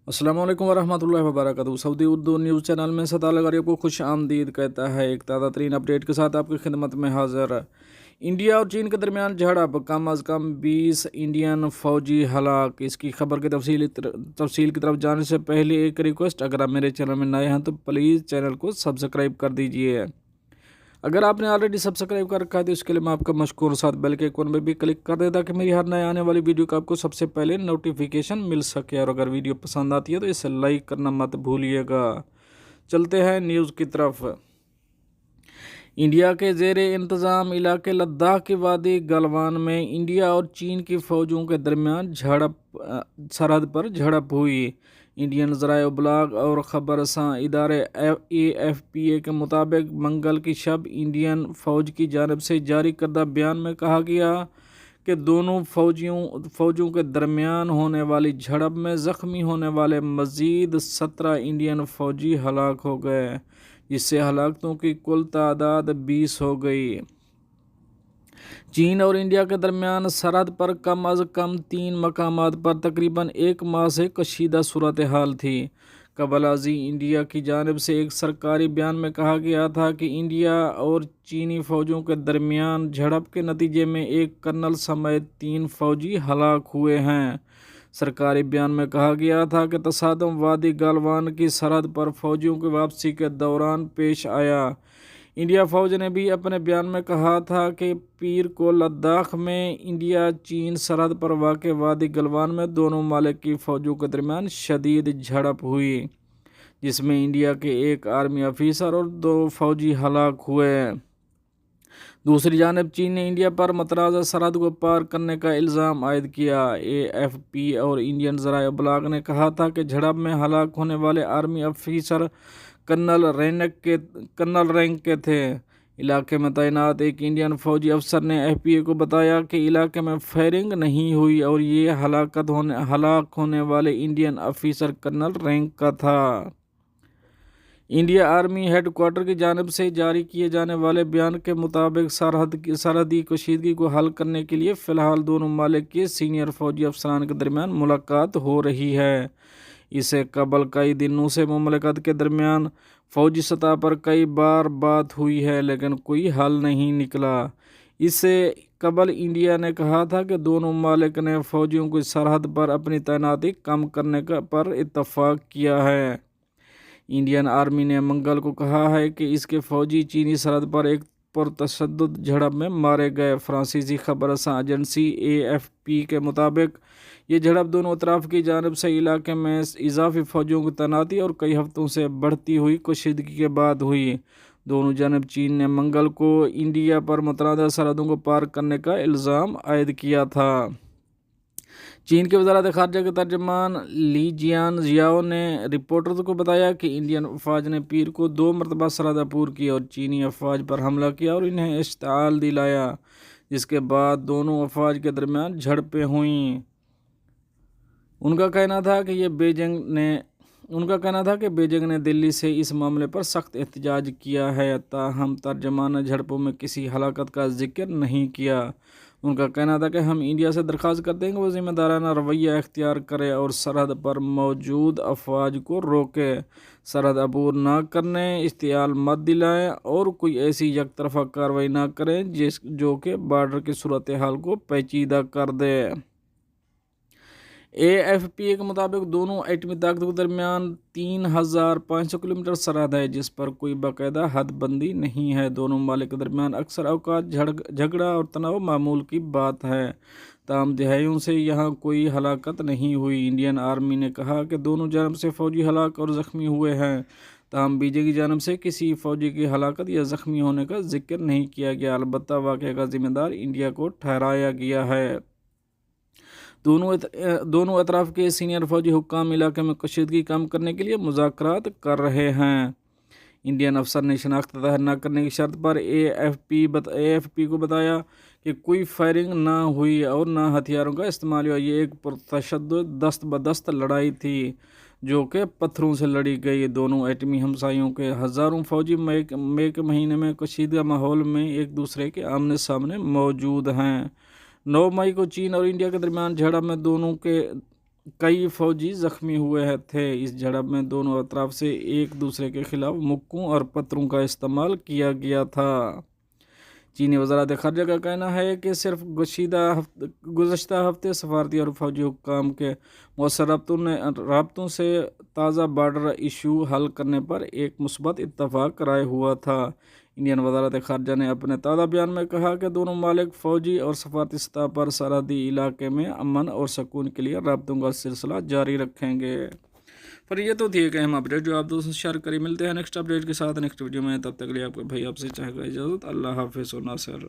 अस्सलाम वालेकुम वरहमतुल्लाहि वबरकातुहू। सऊदी उर्दू न्यूज़ चैनल में सतालगारियों को खुश आमदीद कहता है। एक ताज़ा तरीन अपडेट के साथ आपकी खिदमत में हाजिर। इंडिया और चीन के दरमियान झड़प, कम अज़ कम 20 इंडियन फ़ौजी हलाक। इसकी खबर की तफसील की तरफ जाने से पहले एक रिक्वेस्ट, अगर आप मेरे चैनल में नए हैं तो प्लीज़ चैनल को सब्सक्राइब कर दीजिए। अगर आपने ऑलरेडी सब्सक्राइब कर रखा है तो इसके लिए मैं आपका मशकूर। साथ बेल के आइकन में भी क्लिक कर दे ताकि मेरी हर नए आने वाली वीडियो का आपको सबसे पहले नोटिफिकेशन मिल सके। और अगर वीडियो पसंद आती है तो इसे लाइक करना मत भूलिएगा। चलते हैं न्यूज़ की तरफ। इंडिया के ज़ेरे इंतज़ाम इलाके लद्दाख की वादी गलवान में इंडिया और चीन की फ़ौजों के दरमियान सरहद पर झड़प हुई। इंडियन ज़राए इब्लाग और ख़बर रसां इदारे AFP के मुताबिक मंगल की शब इंडियन फ़ौज की जानिब से जारी करदा बयान में कहा गया कि दोनों फ़ौजों के दरमियान होने वाली झड़प में ज़ख्मी होने वाले मज़ीद 17 इंडियन फ़ौजी हलाक हो गए, जिससे हलाकतों की कुल तादाद 20 हो गई। चीन और इंडिया के दरमियान सरहद पर कम अज़ कम 3 मकामात पर तकरीबन एक माह से कशीदा सूरत हाल थी। कबलाजी इंडिया की जानिब से एक सरकारी बयान में कहा गया था कि इंडिया और चीनी फ़ौजों के दरमियान झड़प के नतीजे में एक कर्नल समेत 3 फ़ौजी हलाक हुए हैं। सरकारी बयान में कहा गया था कि तसादम वादी गलवान की सरहद पर फ़ौजियों की वापसी के दौरान पेश आया। इंडिया फ़ौज ने भी अपने बयान में कहा था कि पीर को लद्दाख में इंडिया चीन सरहद पर वाक़ वादी गलवान में दोनों मालिक की फ़ौजों के दरमियान शदीद झड़प हुई, जिसमें इंडिया के एक आर्मी अफीसर और 2 फ़ौजी हलाक हुए। दूसरी जानिब चीन ने इंडिया पर मतनाज़ा सरहद को पार करने का इल्ज़ाम आयद किया। AFP और इंडियन ज़राए इब्लाग ने कहा था कि झड़प में हलाक होने वाले आर्मी अफीसर कर्नल रैंक के थे। इलाके में तैनात एक इंडियन फ़ौजी अफसर ने FPA को बताया कि इलाके में फायरिंग नहीं हुई और ये हलाक होने वाले इंडियन अफीसर कर्नल रैंक का था। इंडिया आर्मी हेड क्वार्टर की जानिब से जारी किए जाने वाले बयान के मुताबिक सरहदी कशीदगी को हल करने के लिए फ़िलहाल दोनों मालिक के सीनियर फ़ौजी अफसरान के दरमियान मुलाकात हो रही है। इससे कबल कई दिनों से मुमलिकत के दरमियान फ़ौजी सतह पर कई बार बात हुई है, लेकिन कोई हल नहीं निकला। इससे कबल इंडिया ने कहा था कि दोनों मालिक ने फ़ौजियों की सरहद पर अपनी तैनाती कम करने पर इत्तफ़ाक़ किया है। इंडियन आर्मी ने मंगल को कहा है कि इसके फ़ौजी चीनी सरहद पर एक पुरतशद्दुद झड़प में मारे गए। फ्रांसीसी खबर रसां एजेंसी AFP के मुताबिक ये झड़प दोनों अतराफ की जानिब से इलाके में इजाफी फ़ौजियों की तैनाती और कई हफ्तों से बढ़ती हुई कशीदगी के बाद हुई। दोनों जानब चीन ने मंगल को इंडिया पर मुतनाज़ा सरहदों को पार करने का इल्ज़ाम आयद किया था। चीन के वज़ारत ख़ारजा के तर्जमान ली जियाओ ने रिपोर्टर्स को बताया कि इंडियन अफवाज ने पीर को 2 मरतबा सरहद अबूर की और चीनी अफवाज पर हमला किया और इन्हें इश्ताल दिलाया, जिसके बाद दोनों अफवाज के दरमियान झड़पें हुईं। उनका कहना था कि बेजिंग ने दिल्ली से इस मामले पर सख्त एहतजाज किया है, ताहम तर्जमान ने झड़पों में किसी हलाकत का जिक्र नहीं किया। उनका कहना था कि हम इंडिया से दरख्वास्त करते हैं कि वो ज़िम्मेदाराना रवैया इख्तियार करे और सरहद पर मौजूद अफवाज को रोके, सरहद अबूर ना करने, इश्तियाल मत दिलाएं और कोई ऐसी यकतरफा कार्रवाई ना करें जो कि बार्डर की सूरत हाल को पेचीदा कर दे। AFP के मुताबिक दोनों एटमी ताकतों के दरमियान 3500 किलोमीटर सरहद है, जिस पर कोई बाकायदा हदबंदी नहीं है। दोनों मालिक के दरमियान अक्सर अवकात झगड़ा और तनाव मामूल की बात है, ताहम दहाइयों से यहाँ कोई हलाकत नहीं हुई। इंडियन आर्मी ने कहा कि दोनों जानब से फ़ौजी हलाक और ज़ख्मी हुए हैं, ताहम बीजे की जानब से किसी फ़ौजी की हलाकत या ज़ख्मी होने का जिक्र नहीं किया गया। अलबत्ता वाक़े का ज़िम्मेदार इंडिया को ठहराया गया है। दोनों अतराफ के सीनियर फ़ौजी हुक्काम इलाके में कशीदगी कम करने के लिए मुज़ाकरात कर रहे हैं। इंडियन अफसर ने शनाख्त ज़ाहिर न करने की शर्त पर AFP को बताया कि कोई फायरिंग ना हुई और ना हथियारों का इस्तेमाल हुआ। ये एक पुरतशद्दुद दस्त बदस्त लड़ाई थी जो कि पत्थरों से लड़ी गई। दोनों एटमी हमसायों के हज़ारों फ़ौजी मई के महीने में कशीदा माहौल में एक दूसरे के आमने सामने मौजूद हैं। 9 मई को चीन और इंडिया के दरमियान झड़प में कई फौजी जख्मी हुए थे। इस झड़प में दोनों अतराफ से एक दूसरे के खिलाफ मुक्कों और पत्थरों का इस्तेमाल किया गया था। चीनी वज़ारत ख़ारजा का कहना है कि सिर्फ गुज़श्ता हफ्ते सफारती और फौजी हुक्काम के मौसर रब्तों से ताज़ा बॉर्डर इशू हल करने पर एक मुस्बत इत्तफ़ाक़ राय हुआ था। इंडियन वज़ारत ख़ारजा ने अपने ताज़ा बयान में कहा कि दोनों मालिक फ़ौजी और सफारती सतह पर सरहदी इलाके में अमन और सुकून के लिए रब्तों का सिलसिला जारी रखेंगे। पर ये तो थी एक अहम अपडेट जो आप दोस्तों से शेयर करी। मिलते हैं नेक्स्ट अपडेट के साथ नेक्स्ट वीडियो में, तब तक के लिए आपका भाई आपसे चाहेगा इजाज़त। अल्लाह हाफ़िज़ व नासिर।